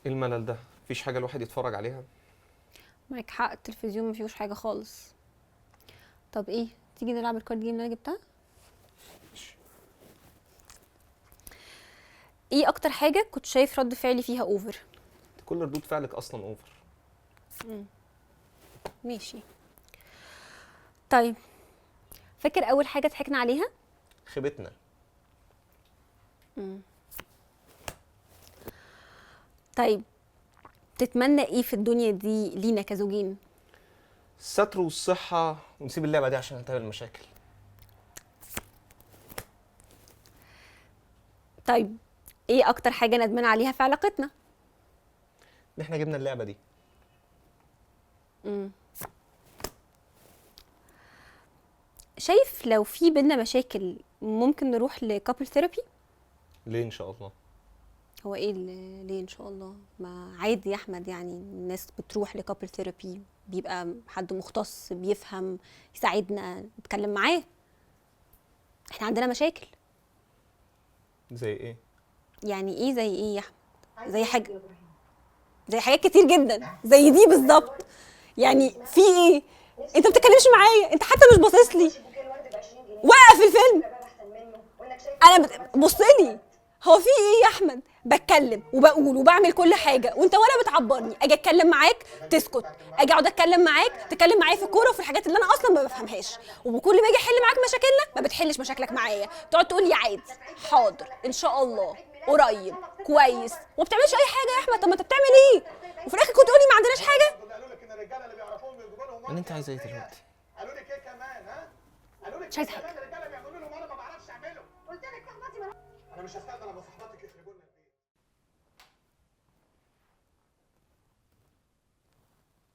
ايه الملل ده؟ مفيش حاجة الواحد يتفرج عليها؟ معاك حق، التلفزيون مفيهوش حاجة خالص. طب ايه، تيجي نلعب الكارد جيم اللي انا جبتها؟ ايه اكتر حاجة كنت شايف رد فعلي فيها اوفر؟ كل ردود فعلك اصلا اوفر. ماشي. طيب، فاكر اول حاجة ضحكنا عليها؟ خيبتنا. طيب، تتمنى ايه في الدنيا دي لينا كزوجين؟ الستر والصحة، ونسيب اللعبة دي عشان نتقابل المشاكل. طيب، ايه اكتر حاجة ندمان عليها في علاقتنا؟ ان احنا جبنا اللعبة دي. شايف لو في بينا مشاكل ممكن نروح لكابل ثيرابي؟ ليه ان شاء الله؟ هو ايه ليه ان شاء الله؟ ما عادي يا احمد، يعني الناس بتروح لكابل ثيرابي، بيبقى حد مختص بيفهم يساعدنا نتكلم معاه. احنا عندنا مشاكل. زي ايه؟ يعني ايه زي ايه يا احمد؟ زي حاجات كتير جدا زي دي بالظبط. يعني في ايه؟ انت بتتكلمش معايا، انت حتى مش باصص لي. وقف الفيلم. بص لي. هو في ايه يا احمد؟ بتكلم وبقول وبعمل كل حاجه وانت ولا بتعبرني. اجي اتكلم معاك تسكت، اجي اقعد اتكلم معاك تتكلم معايا في الكوره وفي الحاجات اللي انا اصلا ما بفهمهاش، وكل ما اجي احل معاك مشاكلنا ما بتحلش مشاكلك معايا. تقعد تقول لي عادي، حاضر، ان شاء الله، قريب، كويس، وما بتعملش اي حاجه يا احمد. طب ما انت بتعمل ايه؟ وفي الاخر كنت تقول لي ما عندناش حاجه. يعني انت عايزه ايه دلوقتي؟ قالوا لك ايه كمان؟ ها؟ قالوا لك مش عايزه حاجه. الرجاله بيعملوا لهم وانا ما بعرفش اعمله. قلت لك صاحبتي انا مش هستنى لما صاحباتك يخربوا لنا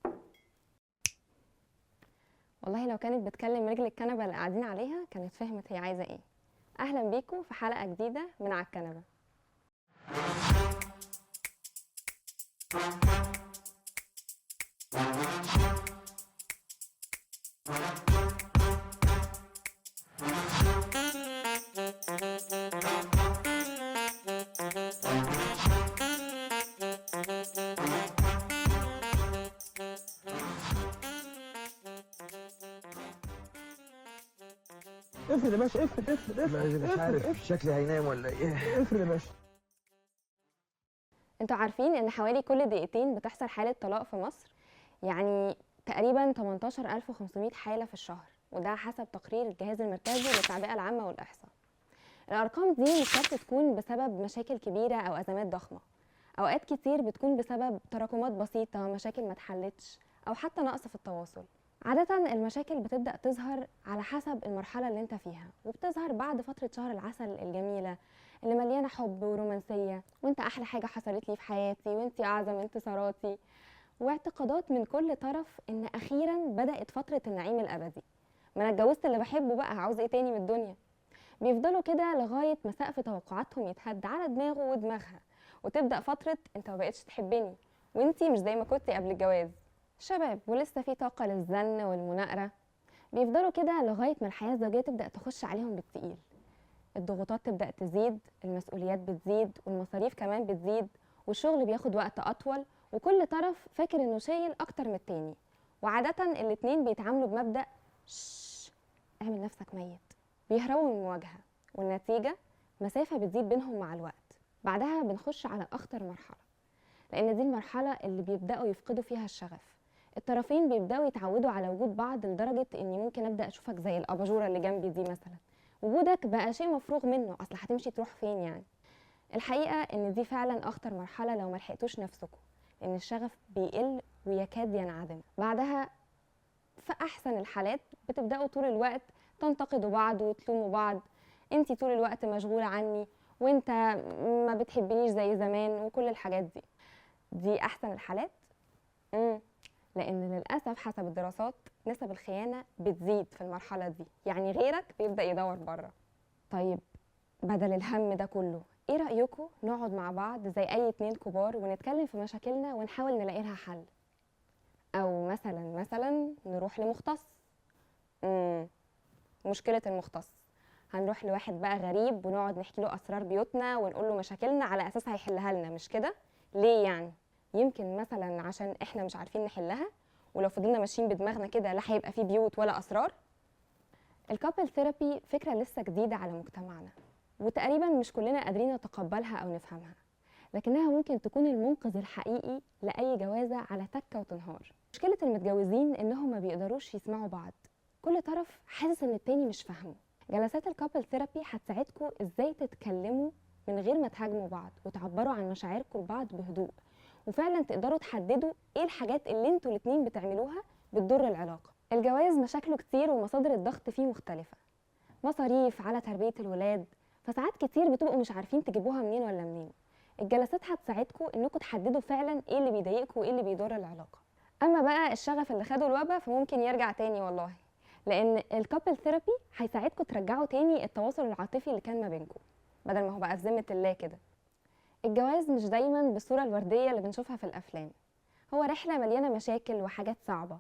البيت. والله لو كانت بتكلم رجل الكنبه اللي قاعدين عليها كانت فهمت هي عايزه ايه. اهلا بيكم في حلقه جديده من على الكنبه. افرض يا باشا، افرض مش عارف شكلي هينام ولا ايه. افرض يا باشا. انتوا عارفين ان حوالي كل دقيقتين بتحصل حاله طلاق في مصر؟ يعني تقريبا 18500 حاله في الشهر، وده حسب تقرير الجهاز المركزي للتعبئه العامه والاحصاء. الارقام دي مش شرط تكون بسبب مشاكل كبيره او ازمات ضخمه، اوقات كتير بتكون بسبب تراكمات بسيطه، مشاكل ما اتحلتش، او حتى نقص في التواصل. عادة المشاكل بتبدأ تظهر على حسب المرحلة اللي انت فيها، وبتظهر بعد فترة شهر العسل الجميلة اللي مليانة حب ورومانسية، وانت أحلى حاجة حصلت لي في حياتي، وانت أعظم انتصاراتي، واعتقادات من كل طرف ان أخيرا بدأت فترة النعيم الأبدي. ما انا اتجوزت اللي بحبه بقى، عاوز ايه تاني من الدنيا؟ بيفضلوا كده لغاية ما سقف توقعاتهم يتهد على دماغه ودماغها، وتبدأ فترة انت ما بقتش تحبني، وانتي مش زي ما كنتي قبل الجواز. شباب ولسه في طاقة للزن والمناقرة، بيفضلوا كده لغاية ما الحياة الزوجية تبدأ تخش عليهم بالتقيل. الضغوطات تبدأ تزيد، المسؤوليات بتزيد، والمصاريف كمان بتزيد، والشغل بياخد وقت أطول، وكل طرف فاكر إنه شايل أكتر من التاني. وعادة الاتنين بيتعاملوا بمبدأ شش، اعمل نفسك ميت، بيهربوا من المواجهة، والنتيجة مسافة بتزيد بينهم مع الوقت. بعدها بنخش على أخطر مرحلة، لأن دي المرحلة اللي بيبدأوا يفقدوا فيها الشغف. الطرفين بيبداوا يتعودوا على وجود بعض لدرجه اني ممكن ابدا اشوفك زي الاباجوره اللي جنبي دي مثلا. وجودك بقى شيء مفروغ منه، اصل هتمشي تروح فين يعني؟ الحقيقه ان دي فعلا اخطر مرحله لو ما لحقتوش نفسكم، لان الشغف بيقل ويكاد ينعدم. بعدها في احسن الحالات بتبداوا طول الوقت تنتقدوا بعض وتلوموا بعض، انتي طول الوقت مشغوله عني، وانت ما بتحبنيش زي زمان، وكل الحاجات دي احسن الحالات. لأن للأسف حسب الدراسات نسب الخيانة بتزيد في المرحلة دي، يعني غيرك بيبدأ يدور بره. طيب بدل الهم ده كله، ايه رأيكم نقعد مع بعض زي أي اتنين كبار ونتكلم في مشاكلنا ونحاول نلاقي لها حل؟ أو مثلا نروح لمختص. مشكلة المختص، هنروح لواحد بقى غريب ونقعد نحكي له أسرار بيوتنا ونقول له مشاكلنا على أساس هيحلها لنا، مش كده؟ ليه يعني؟ يمكن مثلا عشان احنا مش عارفين نحلها، ولو فضلنا ماشيين بدماغنا كده لا هيبقى فيه بيوت ولا اسرار. الكابل ثيرابي فكره لسه جديده على مجتمعنا، وتقريبا مش كلنا قادرين نتقبلها او نفهمها، لكنها ممكن تكون المنقذ الحقيقي لاي جوازه على تكه وتنهار. مشكله المتجوزين انهم ما بيقدروش يسمعوا بعض، كل طرف حاسس ان التاني مش فاهمه. جلسات الكابل ثيرابي هتساعدكم ازاي تتكلموا من غير ما تهاجموا بعض، وتعبروا عن مشاعركم لبعض بهدوء، وفعلا تقدروا تحددوا ايه الحاجات اللي انتوا الاتنين بتعملوها بتضر العلاقه. الجواز مشاكله كتير ومصادر الضغط فيه مختلفه، مصاريف على تربيه الولاد، فساعات كتير بتبقوا مش عارفين تجيبوها منين ولا منين. الجلسات هتساعدكم انكم تحددوا فعلا ايه اللي بيضايقكم وايه اللي بيضر العلاقه. اما بقى الشغف اللي خده الوبا فممكن يرجع تاني والله، لان الكابل ثيرابي هيساعدكم ترجعوا تاني التواصل العاطفي اللي كان ما بينكم، بدل ما هو بقى في ذمه الله كده. الجواز مش دايما بالصوره الورديه اللي بنشوفها في الافلام، هو رحله مليانه مشاكل وحاجات صعبه.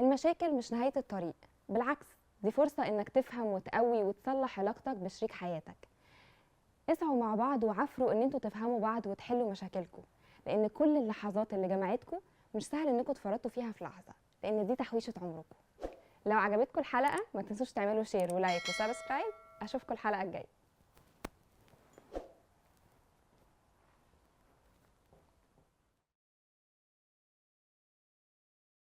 المشاكل مش نهايه الطريق، بالعكس دي فرصه انك تفهم وتقوي وتصلح علاقتك بشريك حياتك. اسعوا مع بعض وعافروا ان انتوا تفهموا بعض وتحلوا مشاكلكم، لان كل اللحظات اللي جمعتكم مش سهل انكم تفرطوا فيها في لحظه، لان دي تحويشه عمركم. لو عجبتكم الحلقه ما تنسوش تعملوا شير ولايك وسبسكرايب. اشوفكم الحلقه الجايه.